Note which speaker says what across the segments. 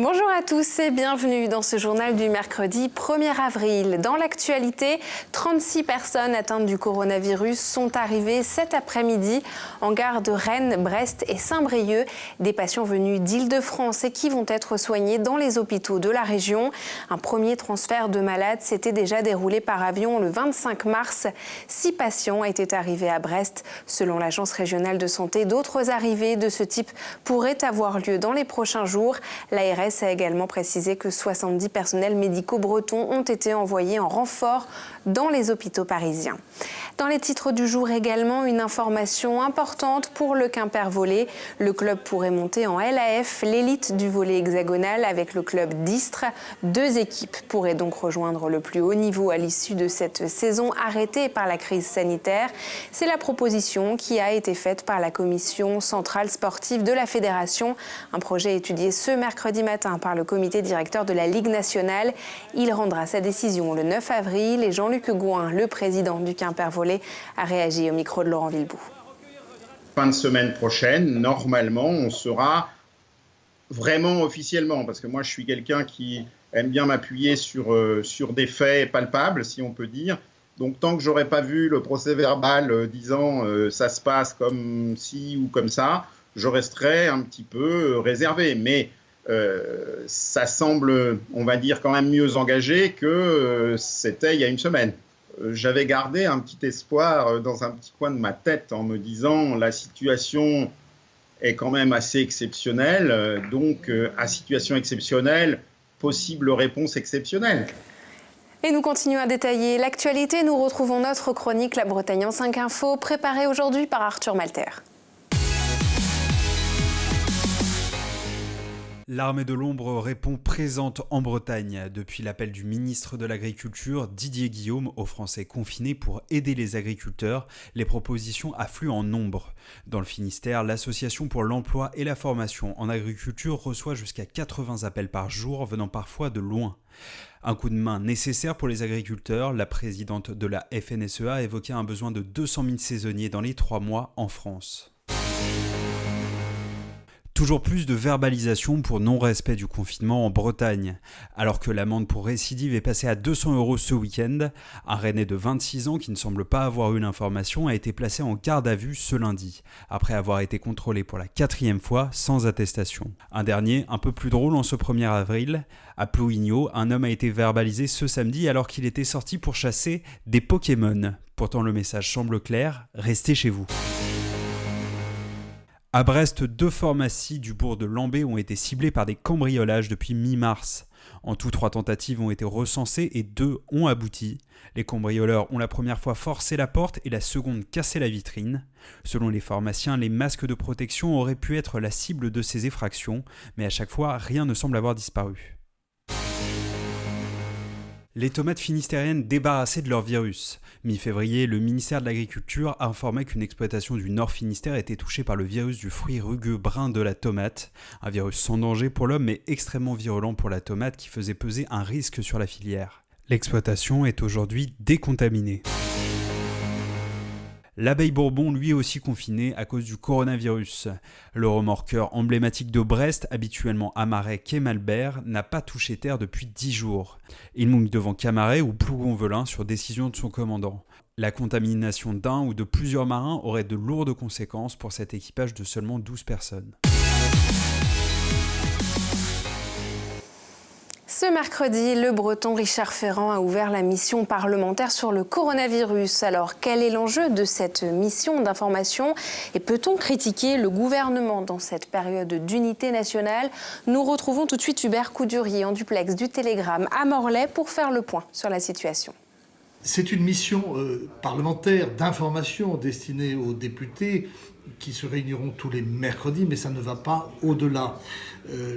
Speaker 1: Bonjour à tous et bienvenue dans ce journal du mercredi 1er avril. Dans l'actualité, 36 personnes atteintes du coronavirus sont arrivées cet après-midi en gare de Rennes, Brest et Saint-Brieuc. Des patients venus d'Île-de-France et qui vont être soignés dans les hôpitaux de la région. Un premier transfert de malades s'était déjà déroulé par avion le 25 mars. 6 patients étaient arrivés à Brest. Selon l'Agence régionale de santé, d'autres arrivées de ce type pourraient avoir lieu dans les prochains jours. L'ARS a également précisé que 70 personnels médicaux bretons ont été envoyés en renfort dans les hôpitaux parisiens. Dans les titres du jour également, une information importante pour le Quimper Volley. Le club pourrait monter en LAF, l'élite du volley hexagonal avec le club d'Istres. 2 équipes pourraient donc rejoindre le plus haut niveau à l'issue de cette saison arrêtée par la crise sanitaire. C'est la proposition qui a été faite par la commission centrale sportive de la fédération. Un projet étudié ce mercredi matin par le comité directeur de la Ligue nationale. Il rendra sa décision le 9 avril et Jean-Luc Gouin, le président du Quimper Volley, a réagi au micro de Laurent Villebout.
Speaker 2: Fin de semaine prochaine, normalement, on sera vraiment officiellement, parce que moi je suis quelqu'un qui aime bien m'appuyer sur des faits palpables, si on peut dire. Donc tant que j'aurai pas vu le procès-verbal disant ça se passe comme ci ou comme ça, je resterai un petit peu réservé. Mais ça semble, on va dire, quand même mieux engagé que c'était il y a une semaine. J'avais gardé un petit espoir dans un petit coin de ma tête en me disant la situation est quand même assez exceptionnelle, donc à situation exceptionnelle, possible réponse exceptionnelle.
Speaker 1: Et nous continuons à détailler l'actualité. Nous retrouvons notre chronique La Bretagne en 5 infos, préparée aujourd'hui par Arthur Malter.
Speaker 3: L'armée de l'ombre répond présente en Bretagne. Depuis l'appel du ministre de l'Agriculture, Didier Guillaume, aux Français confinés pour aider les agriculteurs, les propositions affluent en nombre. Dans le Finistère, l'Association pour l'emploi et la formation en agriculture reçoit jusqu'à 80 appels par jour, venant parfois de loin. Un coup de main nécessaire pour les agriculteurs, la présidente de la FNSEA a évoqué un besoin de 200 000 saisonniers dans les 3 mois en France. Toujours plus de verbalisation pour non-respect du confinement en Bretagne. Alors que l'amende pour récidive est passée à 200 € ce week-end, un Rennais de 26 ans qui ne semble pas avoir eu l'information a été placé en garde à vue ce lundi, après avoir été contrôlé pour la 4e fois sans attestation. Un dernier, un peu plus drôle en ce 1er avril, à Plouigneau, un homme a été verbalisé ce samedi alors qu'il était sorti pour chasser des Pokémon. Pourtant le message semble clair, restez chez vous. À Brest, 2 pharmacies du bourg de Lambé ont été ciblées par des cambriolages depuis mi-mars. En tout, 3 tentatives ont été recensées et 2 ont abouti. Les cambrioleurs ont la première fois forcé la porte et la seconde cassé la vitrine. Selon les pharmaciens, les masques de protection auraient pu être la cible de ces effractions, mais à chaque fois, rien ne semble avoir disparu. Les tomates finistériennes débarrassées de leur virus. Mi-février, le ministère de l'Agriculture a informé qu'une exploitation du Nord Finistère était touchée par le virus du fruit rugueux brun de la tomate. Un virus sans danger pour l'homme mais extrêmement virulent pour la tomate qui faisait peser un risque sur la filière. L'exploitation est aujourd'hui décontaminée. L'abeille Bourbon, lui aussi confiné à cause du coronavirus. Le remorqueur emblématique de Brest, habituellement amarré quai Malbert, n'a pas touché terre depuis 10 jours. Il mouille devant Camaret ou Plougonvelin sur décision de son commandant. La contamination d'un ou de plusieurs marins aurait de lourdes conséquences pour cet équipage de seulement 12 personnes.
Speaker 1: Ce mercredi, le Breton Richard Ferrand a ouvert la mission parlementaire sur le coronavirus. Alors, quel est l'enjeu de cette mission d'information et peut-on critiquer le gouvernement dans cette période d'unité nationale? Nous retrouvons tout de suite Hubert Coudurier en duplex du Télégramme à Morlaix pour faire le point sur la situation.
Speaker 4: C'est une mission parlementaire d'information destinée aux députés qui se réuniront tous les mercredis, mais ça ne va pas au-delà.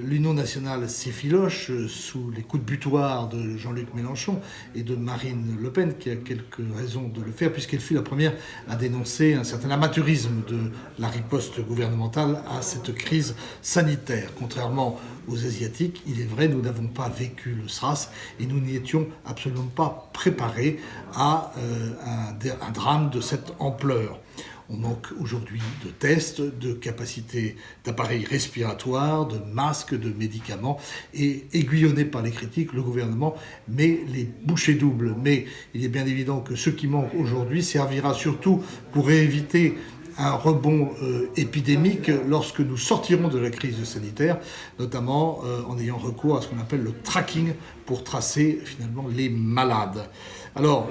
Speaker 4: L'Union nationale s'effiloche sous les coups de butoir de Jean-Luc Mélenchon et de Marine Le Pen, qui a quelques raisons de le faire, puisqu'elle fut la première à dénoncer un certain amateurisme de la riposte gouvernementale à cette crise sanitaire. Contrairement aux Asiatiques, il est vrai, nous n'avons pas vécu le SRAS et nous n'y étions absolument pas préparés à un drame de cette ampleur. On manque aujourd'hui de tests, de capacités d'appareils respiratoires, de masques, de médicaments. Et aiguillonné par les critiques, le gouvernement met les bouchées doubles. Mais il est bien évident que ce qui manque aujourd'hui servira surtout pour éviter un rebond épidémique lorsque nous sortirons de la crise sanitaire, notamment en ayant recours à ce qu'on appelle le tracking pour tracer finalement les malades. Alors,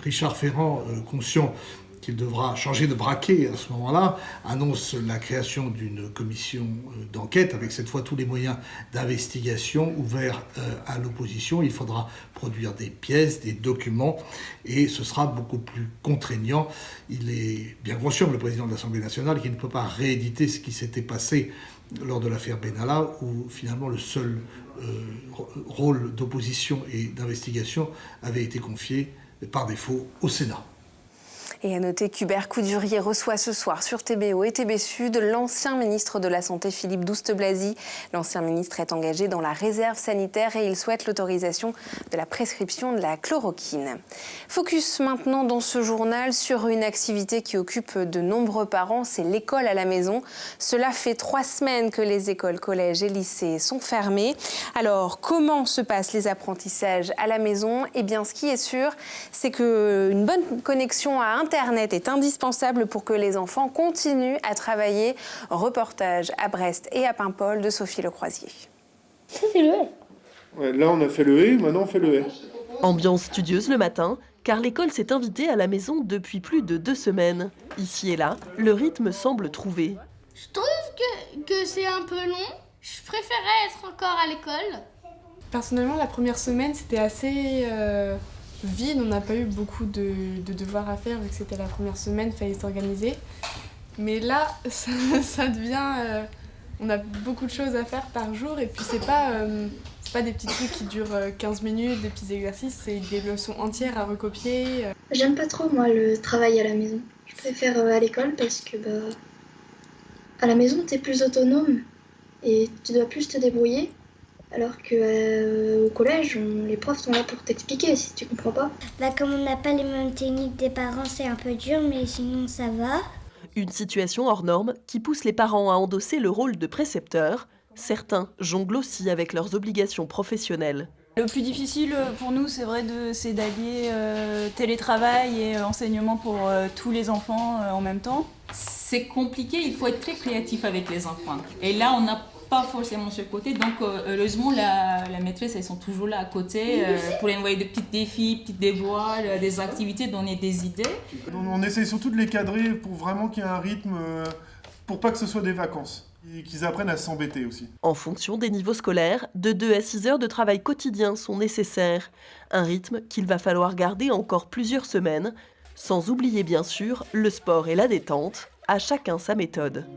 Speaker 4: Richard Ferrand, conscient qu'il devra changer de braquet à ce moment-là, annonce la création d'une commission d'enquête avec cette fois tous les moyens d'investigation ouverts à l'opposition. Il faudra produire des pièces, des documents et ce sera beaucoup plus contraignant. Il est bien conscient, le président de l'Assemblée nationale, qu'il ne peut pas rééditer ce qui s'était passé lors de l'affaire Benalla où finalement le seul rôle d'opposition et d'investigation avait été confié par défaut au Sénat.
Speaker 1: Et à noter qu'Hubert Coudurier reçoit ce soir sur TBO et TB Sud l'ancien ministre de la Santé Philippe Douste-Blazy. L'ancien ministre est engagé dans la réserve sanitaire et il souhaite l'autorisation de la prescription de la chloroquine. Focus maintenant dans ce journal sur une activité qui occupe de nombreux parents, c'est l'école à la maison. Cela fait 3 semaines que les écoles, collèges et lycées sont fermées. Alors, comment se passent les apprentissages à la maison ? Eh bien, ce qui est sûr, c'est qu'une bonne connexion à Internet est indispensable pour que les enfants continuent à travailler. Reportage à Brest et à Paimpol de Sophie Lecroisier.
Speaker 5: Ça, c'est le haie.
Speaker 6: Ouais, là, on a fait le haie, maintenant on fait le haie.
Speaker 7: Ambiance studieuse le matin, car l'école s'est invitée à la maison depuis plus de 2 semaines. Ici et là, le rythme semble trouvé.
Speaker 5: Je trouve que c'est un peu long. Je préférais être encore à l'école.
Speaker 8: Personnellement, la première semaine, c'était assez vide. On n'a pas eu beaucoup de devoirs à faire vu que c'était la première semaine, il fallait s'organiser. Mais là, ça devient... on a beaucoup de choses à faire par jour et puis c'est pas des petits trucs qui durent 15 minutes, des petits exercices, c'est des leçons entières à recopier.
Speaker 9: J'aime pas trop, moi, le travail à la maison. Je préfère à l'école parce que, à la maison, t'es plus autonome et tu dois plus te débrouiller. Alors qu'au collège, les profs sont là pour t'expliquer si tu comprends pas.
Speaker 10: Comme on n'a pas les mêmes techniques des parents, c'est un peu dur, mais sinon ça va.
Speaker 7: Une situation hors norme qui pousse les parents à endosser le rôle de précepteur. Certains jonglent aussi avec leurs obligations professionnelles.
Speaker 11: Le plus difficile pour nous, c'est vrai, c'est d'allier télétravail et enseignement pour tous les enfants en même temps.
Speaker 12: C'est compliqué, il faut être très créatif avec les enfants. Et là, on n'a pas forcément ce côté, donc heureusement, la maîtresse, elles sont toujours là à côté pour les envoyer des petits défis, petits devoirs, des activités, donner des idées.
Speaker 6: On essaye surtout de les cadrer pour vraiment qu'il y ait un rythme, pour pas que ce soit des vacances. Et qu'ils apprennent à s'embêter aussi.
Speaker 7: En fonction des niveaux scolaires, de 2 à 6 heures de travail quotidien sont nécessaires. Un rythme qu'il va falloir garder encore plusieurs semaines, sans oublier bien sûr le sport et la détente, à chacun sa méthode.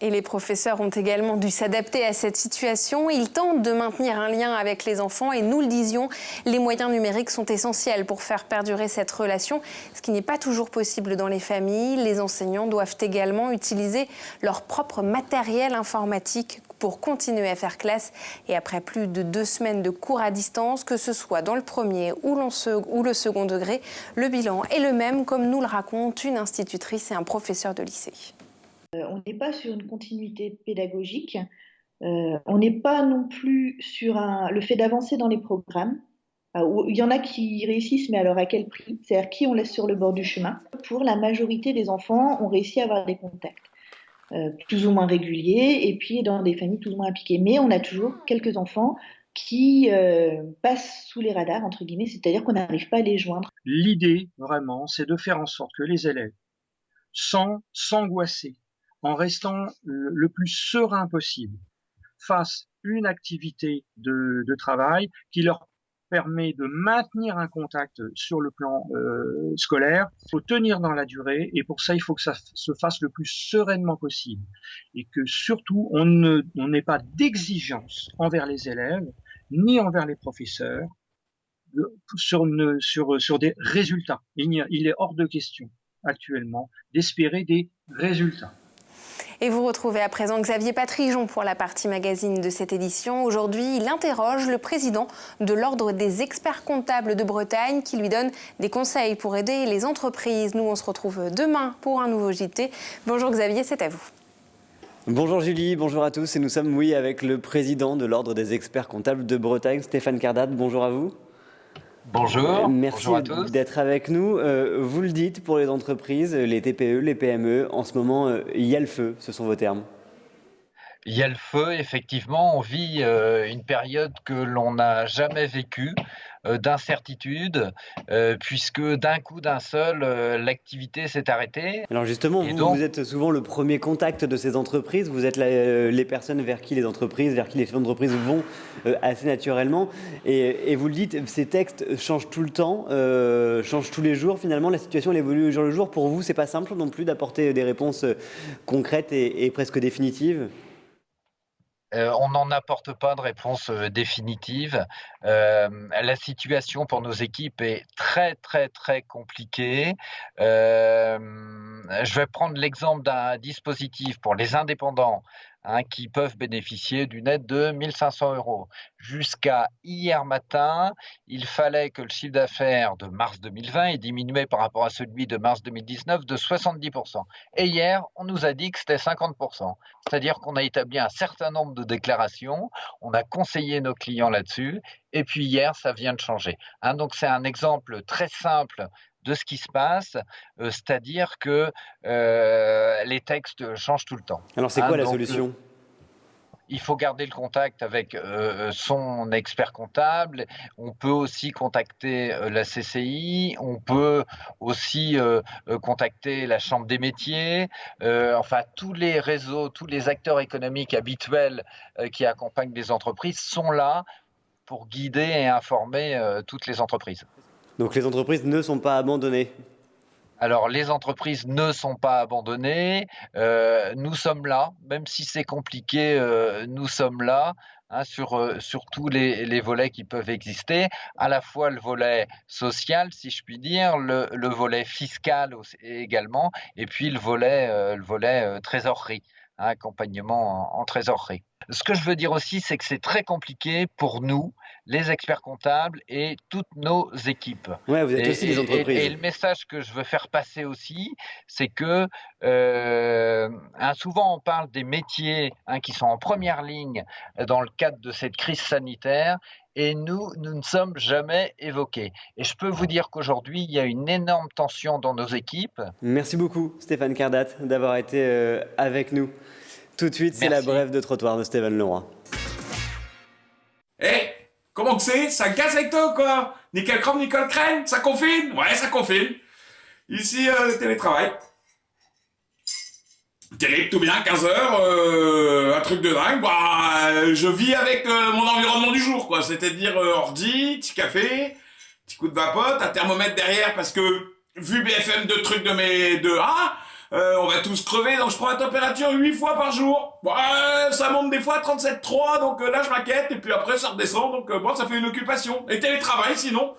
Speaker 1: Et les professeurs ont également dû s'adapter à cette situation. Ils tentent de maintenir un lien avec les enfants et nous le disions, les moyens numériques sont essentiels pour faire perdurer cette relation, ce qui n'est pas toujours possible dans les familles. Les enseignants doivent également utiliser leur propre matériel informatique pour continuer à faire classe. Et après plus de 2 semaines de cours à distance, que ce soit dans le premier ou le second degré, le bilan est le même, comme nous le raconte une institutrice et un professeur de lycée.
Speaker 13: On n'est pas sur une continuité pédagogique, on n'est pas non plus sur le fait d'avancer dans les programmes. Il y en a qui réussissent, mais alors à quel prix ? C'est-à-dire qui on laisse sur le bord du chemin. Pour la majorité des enfants, on réussit à avoir des contacts plus ou moins réguliers et puis dans des familles plus ou moins impliquées. Mais on a toujours quelques enfants qui passent sous les radars, entre guillemets, c'est-à-dire qu'on n'arrive pas à les joindre.
Speaker 14: L'idée, vraiment, c'est de faire en sorte que les élèves, sans s'angoisser, en restant le plus serein possible, fassent une activité de travail qui leur permet de maintenir un contact sur le plan scolaire. Il faut tenir dans la durée et pour ça, il faut que ça se fasse le plus sereinement possible et que surtout, on n'ait pas d'exigence envers les élèves ni envers les professeurs sur des résultats. Il est hors de question actuellement d'espérer des résultats.
Speaker 1: Et vous retrouvez à présent Xavier Patrijon pour la partie magazine de cette édition. Aujourd'hui, il interroge le président de l'Ordre des experts comptables de Bretagne qui lui donne des conseils pour aider les entreprises. Nous, on se retrouve demain pour un nouveau JT. Bonjour Xavier, c'est à vous.
Speaker 15: Bonjour Julie, bonjour à tous. Et nous sommes, avec le président de l'Ordre des experts comptables de Bretagne, Stéphane Cardat. Bonjour à vous.
Speaker 16: Bonjour,
Speaker 15: merci
Speaker 16: bonjour à tous.
Speaker 15: D'être avec nous. Vous le dites, pour les entreprises, les TPE, les PME, en ce moment, il y a le feu, ce sont vos termes.
Speaker 16: Il y a le feu, effectivement, on vit une période que l'on n'a jamais vécue, d'incertitude, puisque d'un coup, d'un seul, l'activité s'est arrêtée.
Speaker 15: Alors justement, vous êtes souvent le premier contact de ces entreprises, vous êtes les personnes vers qui les entreprises vont assez naturellement, et vous le dites, ces textes changent tout le temps, changent tous les jours, finalement la situation elle évolue au jour le jour. Pour vous, c'est pas simple non plus d'apporter des réponses concrètes et presque définitives?
Speaker 16: On n'en apporte pas de réponse définitive. La situation pour nos équipes est très, très, très compliquée. Je vais prendre l'exemple d'un dispositif pour les indépendants qui peuvent bénéficier d'une aide de 1 500 €. Jusqu'à hier matin, il fallait que le chiffre d'affaires de mars 2020 ait diminué par rapport à celui de mars 2019 de 70%. Et hier, on nous a dit que c'était 50%. C'est-à-dire qu'on a établi un certain nombre de déclarations, on a conseillé nos clients là-dessus, et puis hier, ça vient de changer. Donc c'est un exemple très simple de ce qui se passe, c'est-à-dire que les textes changent tout le temps.
Speaker 15: Alors c'est quoi la solution ?
Speaker 16: Il faut garder le contact avec son expert comptable. On peut aussi contacter la CCI. On peut aussi contacter la Chambre des métiers. Enfin, tous les réseaux, tous les acteurs économiques habituels qui accompagnent les entreprises sont là pour guider et informer toutes les entreprises.
Speaker 15: Donc les entreprises ne sont pas abandonnées.
Speaker 16: Alors les entreprises ne sont pas abandonnées, nous sommes là, même si c'est compliqué, nous sommes là sur tous les volets qui peuvent exister, à la fois le volet social, si je puis dire, le volet fiscal également, et puis le volet trésorerie, accompagnement en trésorerie. Ce que je veux dire aussi, c'est que c'est très compliqué pour nous, les experts comptables et toutes nos équipes.
Speaker 15: Ouais, vous êtes aussi des entreprises.
Speaker 16: Et le message que je veux faire passer aussi, c'est que souvent on parle des métiers qui sont en première ligne dans le cadre de cette crise sanitaire, et nous ne sommes jamais évoqués. Et je peux vous dire qu'aujourd'hui, il y a une énorme tension dans nos équipes.
Speaker 15: Merci beaucoup, Stéphane Cardat, d'avoir été avec nous. Tout de suite, c'est la brève de trottoir de Stéphane Leroy.
Speaker 17: Comment que c'est ? Ça casse avec toi ou quoi ? Nickel chrome, nickel crème, ça confine ? Ouais, ça confine. Ici, télétravail. Télé, tout bien, 15h, un truc de dingue. Je vis avec mon environnement du jour, quoi. C'est-à-dire ordi, petit café, petit coup de vapote, un thermomètre derrière parce que, vu BFM de trucs on va tous crever, donc je prends la température 8 fois par jour. Ça monte des fois à 37,3, donc là je m'inquiète, et puis après ça redescend, donc ça fait une occupation. Et télétravail sinon.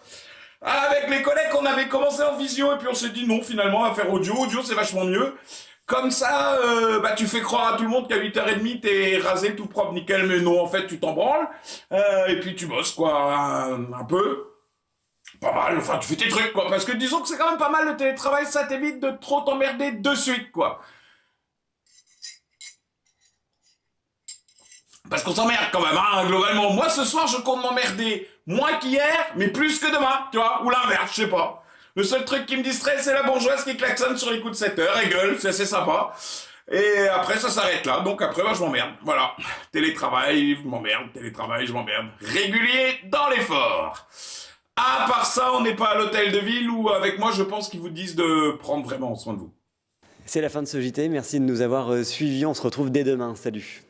Speaker 17: Avec les collègues, on avait commencé en visio, et puis on s'est dit non, finalement on va faire audio c'est vachement mieux. Comme ça, tu fais croire à tout le monde qu'à 8h30 t'es rasé tout propre, nickel, mais non, en fait tu t'en branles. Et puis tu bosses quoi, un peu. Pas mal, enfin tu fais tes trucs quoi, parce que disons que c'est quand même pas mal le télétravail, ça t'évite de trop t'emmerder de suite quoi. Parce qu'on s'emmerde quand même, globalement. Moi ce soir je compte m'emmerder moins qu'hier, mais plus que demain, tu vois, ou l'inverse, je sais pas. Le seul truc qui me distrait c'est la bourgeoise qui klaxonne sur les coups de 7h, elle gueule, c'est assez sympa. Et après ça s'arrête là, donc après je m'emmerde, voilà. Télétravail, je m'emmerde, télétravail, je m'emmerde. Régulier dans l'effort. À part ça, on n'est pas à l'hôtel de ville où, avec moi, je pense qu'ils vous disent de prendre vraiment soin de vous.
Speaker 15: C'est la fin de ce JT. Merci de nous avoir suivis. On se retrouve dès demain. Salut.